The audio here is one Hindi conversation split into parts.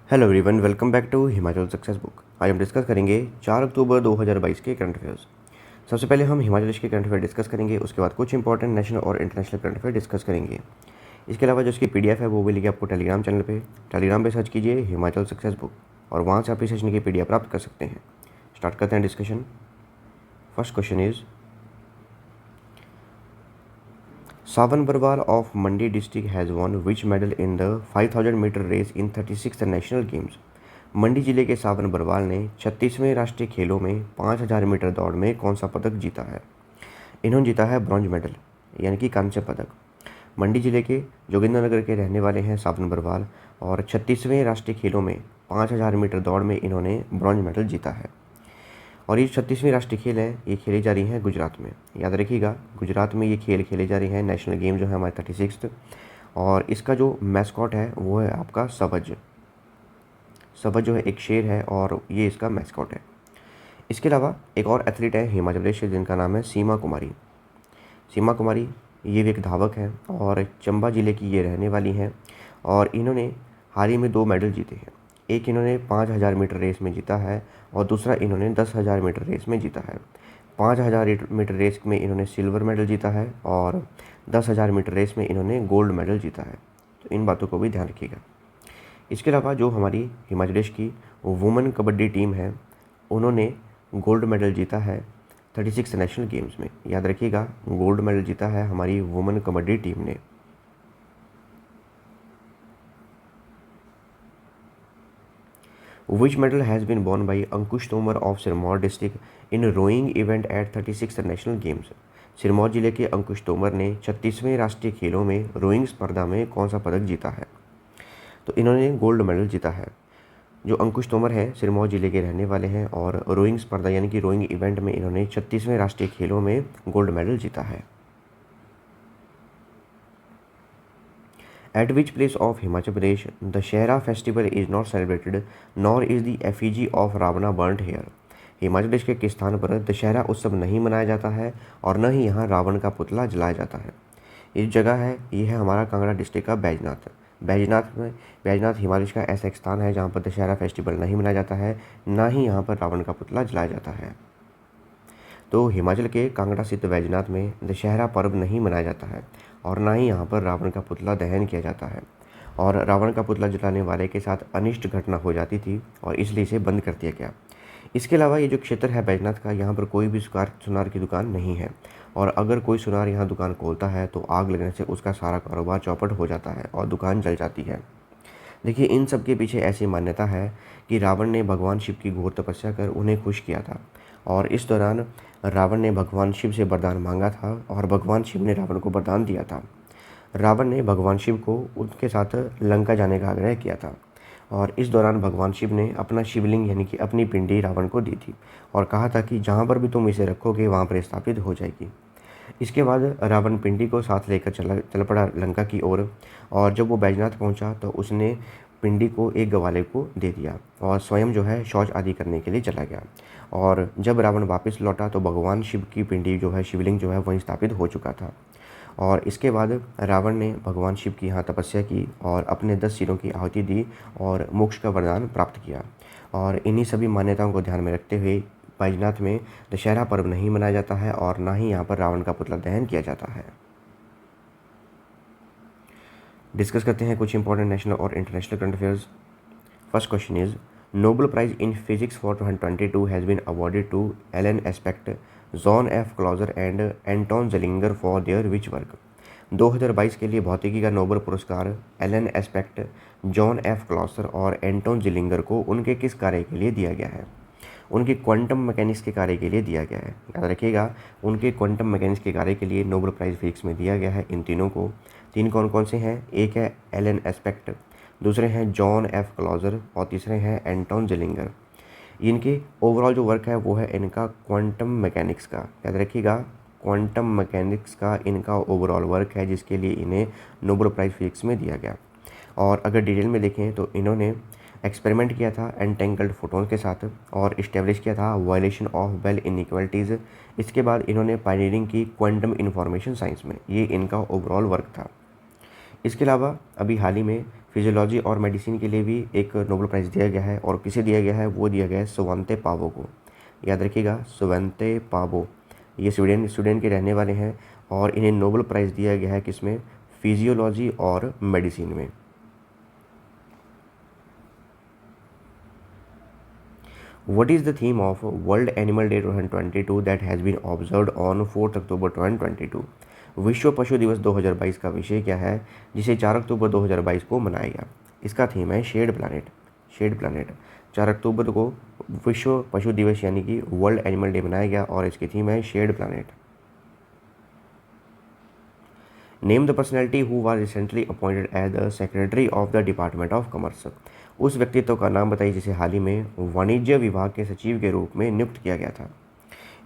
Hello everyone, welcome back to Himachal success book. आज हम डिस्कस करेंगे 4 अक्टूबर 2022 के करंट अफेयर्स। सबसे पहले हम हिमाचल के करंट अफेयर डिस्कस करेंगे, उसके बाद कुछ इंपॉर्टेंट नेशनल और इंटरनेशनल करंट अफेयर डिस्कस करेंगे। इसके अलावा जो इसकी पीडीएफ है वो मिलेगी आपको टेलीग्राम चैनल पे। टेलीग्राम पे सर्च कीजिए हिमाचल सक्सेस बुक और वहाँ से आप इस सेशन की पीडीएफ प्राप्त कर सकते हैं। स्टार्ट करते हैं discussion. First question is Sawan Barwal of Mandi district has won which medal in the 5000 metre race in 36th national games. Mandi जिले के सावन बरवाल ने 36वें राष्ट्रीय खेलों में 5000 मीटर दौड़ में कौन सा पदक जीता है। इन्होंने जीता है ब्रॉन्ज मेडल यानी कि कांस्य पदक। मंडी जिले के जोगिंद्रनगर के रहने वाले हैं सावन बरवाल और 36वें राष्ट्रीय खेलों में 5000 मीटर दौड़ में इन्होंने ब्रॉन्ज मेडल जीता है। और ये 36वीं राष्ट्रीय खेल है, ये खेली जा रही हैं गुजरात में। याद रखिएगा, गुजरात में ये खेल खेले जा रही हैं। नेशनल गेम जो है हमारे 36th, और इसका जो मैस्कॉट है वो है आपका सवज। सवज जो है एक शेर है और ये इसका मैस्कॉट है। इसके अलावा एक और एथलीट है हिमाचल प्रदेश से जिनका नाम है सीमा कुमारी। सीमा कुमारी ये भी एक धावक हैं और चंबा ज़िले की ये रहने वाली हैं और इन्होंने हाल ही में 2 मेडल जीते हैं। एक इन्होंने 5000 मीटर रेस में जीता है और दूसरा इन्होंने 10,000 मीटर रेस में जीता है। 5000 मीटर रेस में इन्होंने सिल्वर मेडल जीता है और 10,000 मीटर रेस में इन्होंने गोल्ड मेडल जीता है। तो इन बातों को भी ध्यान रखिएगा। इसके अलावा जो हमारी हिमाचल प्रदेश की वुमेन कबड्डी टीम है उन्होंने गोल्ड मेडल जीता है 36 नेशनल गेम्स में। याद रखिएगा, गोल्ड मेडल जीता है हमारी वुमेन कबड्डी टीम ने। Which medal has been won by Ankush Tomar of Sirmaur district in rowing event at 36th national games. Sirmaur जिले के अंकुश तोमर ने 36वें राष्ट्रीय खेलों में रोइंग स्पर्धा में कौन सा पदक जीता है। तो इन्होंने गोल्ड मेडल जीता है। जो अंकुश तोमर है सिरमौर जिले के रहने वाले हैं और रोइंग स्पर्धा यानी कि रोइंग इवेंट में इन्होंने 36वें राष्ट्रीय खेलों में गोल्ड मेडल जीता है। At which place of Himachal Pradesh the Shahra festival is not celebrated nor is the effigy of Ravana burnt here। Himachal Pradesh के किस स्थान पर दशहरा उत्सव नहीं मनाया जाता है और न ही यहाँ रावण का पुतला जलाया जाता है। ये जगह है, ये है हमारा कांगड़ा डिस्ट्रिक्ट का बैजनाथ। बैजनाथ हिमाचल प्रदेश का ऐसा एक स्थान है जहाँ पर दशहरा फेस्टिवल नहीं मनाया जाता है, ना ही यहाँ पर रावण का पुतला जलाया जाता है। तो हिमाचल के कांगड़ा स्थित बैजनाथ में दशहरा पर्व नहीं मनाया जाता है और ना ही यहाँ पर रावण का पुतला दहन किया जाता है। और रावण का पुतला जलाने वाले के साथ अनिष्ट घटना हो जाती थी और इसलिए इसे बंद कर दिया गया। इसके अलावा ये जो क्षेत्र है बैजनाथ का, यहाँ पर कोई भी सुनार की दुकान नहीं है और अगर कोई सुनार यहाँ दुकान खोलता है तो आग लगने से उसका सारा कारोबार चौपट हो जाता है और दुकान जल जाती है। देखिए, इन सब के पीछे ऐसी मान्यता है कि रावण ने भगवान शिव की घोर तपस्या कर उन्हें खुश किया था और इस दौरान रावण ने भगवान शिव से वरदान मांगा था और भगवान शिव ने रावण को वरदान दिया था। रावण ने भगवान शिव को उनके साथ लंका जाने का आग्रह किया था और इस दौरान भगवान शिव ने अपना शिवलिंग यानी कि अपनी पिंडी रावण को दी थी और कहा था कि जहाँ पर भी तुम इसे रखोगे वहाँ पर स्थापित हो जाएगी। इसके बाद रावण पिंडी को साथ लेकर चल पड़ा लंका की ओर और जब वो बैजनाथ पहुंचा तो उसने पिंडी को एक ग्वाले को दे दिया और स्वयं जो है शौच आदि करने के लिए चला गया। और जब रावण वापस लौटा तो भगवान शिव की पिंडी जो है, शिवलिंग जो है, वहीं स्थापित हो चुका था। और इसके बाद रावण ने भगवान शिव की यहाँ तपस्या की और अपने 10 सिरों की आहुति दी और मोक्ष का वरदान प्राप्त किया। और इन्हीं सभी मान्यताओं को ध्यान में रखते हुए बैजनाथ में दशहरा पर्व नहीं मनाया जाता है और ना ही यहाँ पर रावण का पुतला दहन किया जाता है। डिस्कस करते हैं कुछ इंपॉर्टेंट नेशनल और international current affairs. First question is Nobel prize in physics for 2022 has been awarded to Alain Aspect, John F Clauser and Anton Zeilinger for their which work. 2022 के लिए भौतिकी का नोबेल पुरस्कार Alain Aspect, John F Clauser और एंटोन जेलिंगर को उनके किस कार्य के लिए दिया गया है। उनके क्वांटम मैकेनिक्स के कार्य के लिए दिया गया है। याद रखिएगा, उनके क्वांटम मैकेनिक्स के कार्य के लिए नोबेल प्राइज़ फिजिक्स में दिया गया है इन तीनों को। तीन कौन कौन से हैं? एक है एलन एस्पेक्ट, दूसरे हैं जॉन एफ क्लॉजर और तीसरे हैं एंटोन जेलिंगर। इनके ओवरऑल जो वर्क है वो है इनका क्वांटम मैकेनिक्स का। याद रखिएगा, क्वांटम मैकेनिक्स का इनका ओवरऑल वर्क है जिसके लिए इन्हें नोबेल प्राइज़ फिजिक्स में दिया गया। और अगर डिटेल में देखें तो इन्होंने एक्सपेरिमेंट किया था एनटेंगल्ड फोटोन के साथ और इस्टेब्लिश किया था वायलेशन ऑफ बेल इनइक्वालिटीज़। इसके बाद इन्होंने पायनियरिंग की क्वांटम इंफॉर्मेशन साइंस में। ये इनका ओवरऑल वर्क था। इसके अलावा अभी हाल ही में फिजियोलॉजी और मेडिसिन के लिए भी एक नोबेल प्राइज़ दिया गया है, और किसे दिया गया है, वो दिया गया है स्वंते पावो को। याद रखिएगा, स्वंते पावो, ये स्वीडन के रहने वाले हैं, और इन्हें नोबेल प्राइज़ दिया गया है किसमें, फिजियोलॉजी और मेडिसिन में। What is the theme of World Animal Day 2022 that has been observed on 4 अक्टूबर 2022? विश्व पशु दिवस 2022 का विषय क्या है जिसे 4 अक्टूबर 2022 को मनाया गया? इसका थीम है शेड प्लानट। शेड प्लानट 4 अक्टूबर को विश्व पशु दिवस यानी कि वर्ल्ड एनिमल डे मनाया गया, और इसकी थीम है shade planet. Name the personality who was recently appointed as the secretary of the department of commerce. उस व्यक्तित्व का नाम बताइए जिसे हाल ही में वाणिज्य विभाग के सचिव के रूप में नियुक्त किया गया था।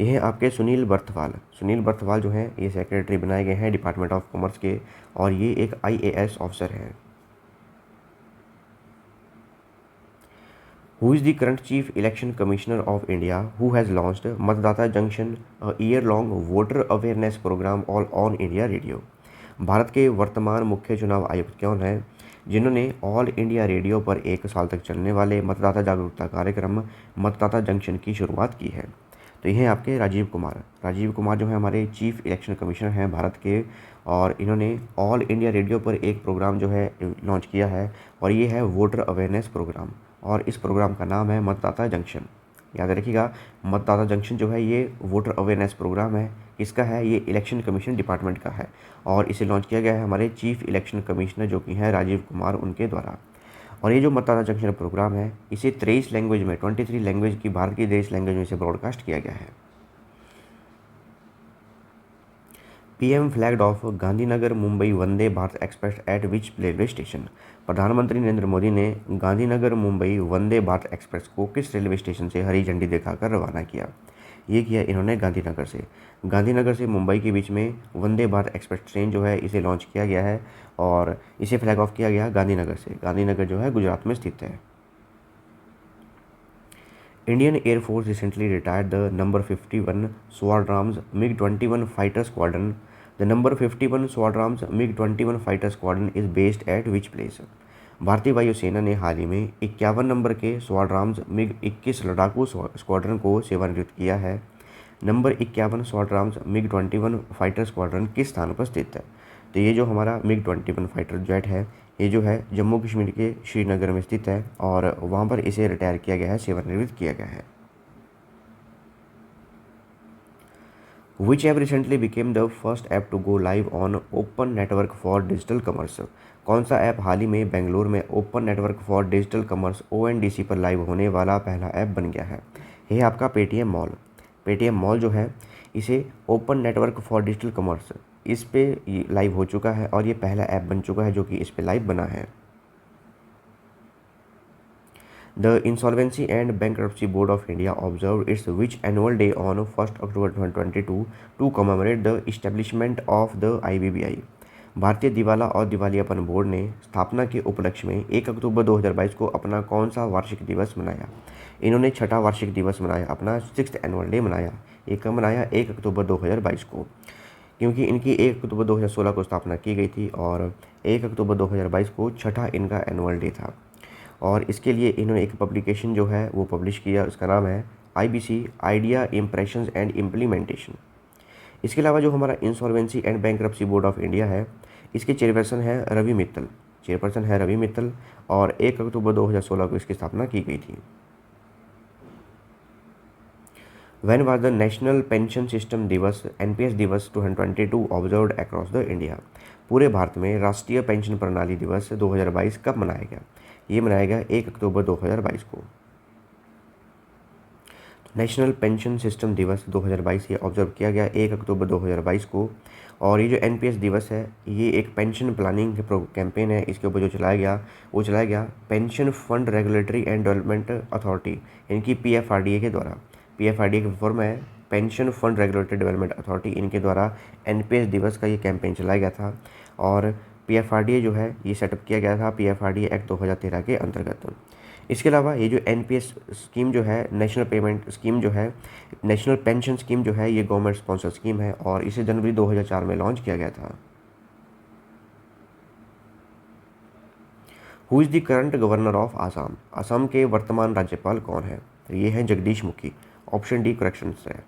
यह आपके सुनील बर्थवाल जो हैं ये सेक्रेटरी बनाए गए हैं डिपार्टमेंट ऑफ कॉमर्स के, और ये एक IAS ऑफिसर हैं। Who is the current chief election commissioner of India who has launched Matdata junction year long voter awareness programme on India radio. Bharat के वर्तमान मुख्य चुनाव आयुक्त कौन हैं जिन्होंने ऑल इंडिया रेडियो पर 1 साल तक चलने वाले मतदाता जागरूकता कार्यक्रम मतदाता जंक्शन की शुरुआत की है? तो ये हैं आपके राजीव कुमार जो है हमारे चीफ इलेक्शन कमिश्नर हैं भारत के, और इन्होंने ऑल इंडिया रेडियो पर एक प्रोग्राम जो है लॉन्च किया है, और ये है वोटर अवेयरनेस प्रोग्राम, और इस प्रोग्राम का नाम है मतदाता जंक्शन। याद रखिएगा, मतदाता जंक्शन जो है ये वोटर अवेयरनेस प्रोग्राम है। इसका है, ये इलेक्शन कमीशन डिपार्टमेंट का है, और इसे लॉन्च किया गया है हमारे चीफ इलेक्शन कमिश्नर जो कि हैं राजीव कुमार, उनके द्वारा। और ये जो मतदाता जंक्शन प्रोग्राम है इसे 23 लैंग्वेज में 23 लैंग्वेज की भारत की 23 लैंग्वेज में इसे ब्रॉडकास्ट किया गया है। PM flagged of Gandhinagar Mumbai Vande Bharat express eight which railway station. प्रधानमंत्री नरेंद्र मोदी ने गांधीनगर मुंबई वंदे भारत एक्सप्रेस को किस रेलवे स्टेशन से हरी झंडी दिखाकर रवाना किया? ये किया इन्होंने गांधीनगर से मुंबई के बीच में वंदे भारत एक्सप्रेस ट्रेन जो है इसे लॉन्च किया गया है, और इसे फ्लैग ऑफ किया गया गांधीनगर से। गांधीनगर जो है गुजरात में स्थित है। Indian air force recently retired the number 51 स्वाड्राम्स MiG-21 fighter squadron. The number 51 स्वाड्राम्स MiG-21 fighter squadron is based eight which place? भारतीय वायुसेना ने हाल ही में 51 नंबर के स्वाड्राम्स MiG-21 लड़ाकू स्क्वाड्रन को सेवानिवृत्त किया है। नंबर 51 स्वाड्राम्स MiG-21 फाइटर स्क्वाड्रन किस स्थान पर स्थित है? तो ये जो हमारा MiG-21 फाइटर जेट है ये जो है जम्मू कश्मीर के श्रीनगर में स्थित है, और वहाँ पर इसे रिटायर किया गया है, सेवानिवृत्त किया गया है। Which app recently became the first app to go live on Open Network for Digital Commerce? कौन सा ऐप हाल ही में बेंगलुरु में open network for digital commerce ONDC पर लाइव होने वाला पहला ऐप बन गया है? यह आपका पेटीएम मॉल जो है इसे open network for digital commerce इस पे लाइव हो चुका है, और ये पहला ऐप बन चुका है जो कि इस पे लाइव बना है। The Insolvency and Bankruptcy Board of India observed its which annual day on 1st October 2022 to commemorate the establishment of the IBBI? भारतीय दिवाला और दिवालियापन बोर्ड ने स्थापना के उपलक्ष्य में 1 अक्टूबर 2022 को अपना कौन सा वार्षिक दिवस मनाया? इन्होंने 6ठा वार्षिक दिवस मनाया, अपना 6th एनुअल डे मनाया। ये कब मनाया? 1 अक्टूबर 2022 को, क्योंकि इनकी 1 अक्टूबर 2016 को स्थापना की गई थी, और 1 अक्टूबर 2022 को 6ठा इनका एनुअल डे था। और इसके लिए इन्होंने एक पब्लिकेशन जो है वो पब्लिश किया, उसका नाम है IBC idea impressions and implementation. इसके अलावा जो हमारा insolvency and bankruptcy board of India है इसके चेयरपर्सन है रवि मित्तल, और 1 अक्टूबर 2016 को इसकी स्थापना की गई थी। When was the national pension system दिवस NPS दिवस 2022 ऑब्जर्व्ड अक्रॉस द इंडिया? पूरे भारत में राष्ट्रीय पेंशन प्रणाली दिवस 2022 कब मनाया गया? ये मनाया गया 1 अक्टूबर 2022 को। नेशनल पेंशन सिस्टम दिवस 2022 ये ऑब्जर्व किया गया 1 अक्टूबर 2022 को, और ये जो NPS दिवस है ये एक पेंशन प्लानिंग कैंपेन है। इसके ऊपर जो चलाया गया pension fund regulatory and development authority इनकी PFRDA के द्वारा, PFRDA की फॉर्म है pension fund regulatory development authority, इनके द्वारा NPS दिवस का ये कैंपेन चलाया गया था। और PFRDA जो है ये सेटअप किया गया था PFRDA एक्ट 2013 के अंतर्गत। इसके अलावा ये जो NPS स्कीम जो है नेशनल पेंशन स्कीम जो है ये गवर्नमेंट स्पॉन्सर स्कीम है, और इसे जनवरी 2004 में लॉन्च किया गया था। Who is the current governor of Assam? Assam के वर्तमान राज्यपाल कौन है? ये है Jagdish Mukhi. Option D correction है।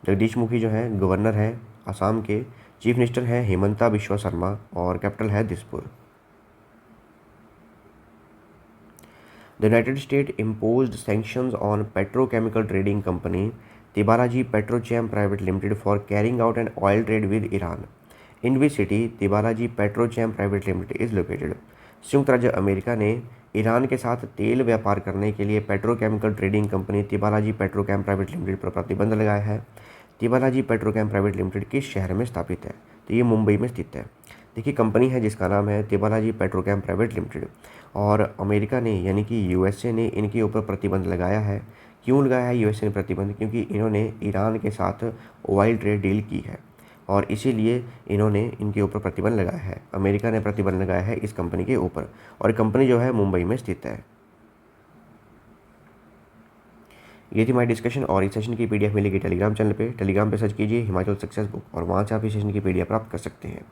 जगदीश मुखी जो है गवर्नर है असम के। चीफ मिनिस्टर है हेमंता बिश्वा शर्मा और कैपिटल है Dispur. The United States imposed sanctions on petrochemical trading company Tibalaji Petrochem Private Limited for carrying out an oil trade with Iran. In which city Tibalaji Petrochem Private Limited is located? संयुक्त राज्य अमेरिका ने ईरान के साथ तेल व्यापार करने के लिए petrochemical trading company Tibalaji Petrochem private limited पर प्रतिबंध लगाया है। तिबालाजी पेट्रोकेम प्राइवेट लिमिटेड किस शहर में स्थापित है? तो ये मुंबई में स्थित है। देखिए कंपनी है जिसका नाम है तिबालाजी पेट्रोकेम प्राइवेट लिमिटेड और अमेरिका ने यानी कि यूएसए ने इनके ऊपर प्रतिबंध लगाया है। क्यों लगाया है यूएसए ने प्रतिबंध? क्योंकि इन्होंने ईरान के साथ ऑयल ट्रेड डील की है और इसीलिए इन्होंने इनके ऊपर प्रतिबंध लगाया है। अमेरिका ने प्रतिबंध लगाया है इस कंपनी के ऊपर और कंपनी जो है मुंबई में स्थित है। ये थी हमारी डिस्कशन और इस सेशन की पीडीएफ मिलेगी टेलीग्राम चैनल पे। टेलीग्राम पे सर्च कीजिए हिमाचल सक्सेस बुक और वहाँ से आप इस सेशन की पीडीएफ प्राप्त कर सकते हैं।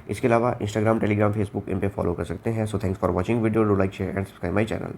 इसके अलावा इंस्टाग्राम, टेलीग्राम, फेसबुक इन पे फॉलो कर सकते हैं। So thanks for watching video. Do like, share and subscribe my channel.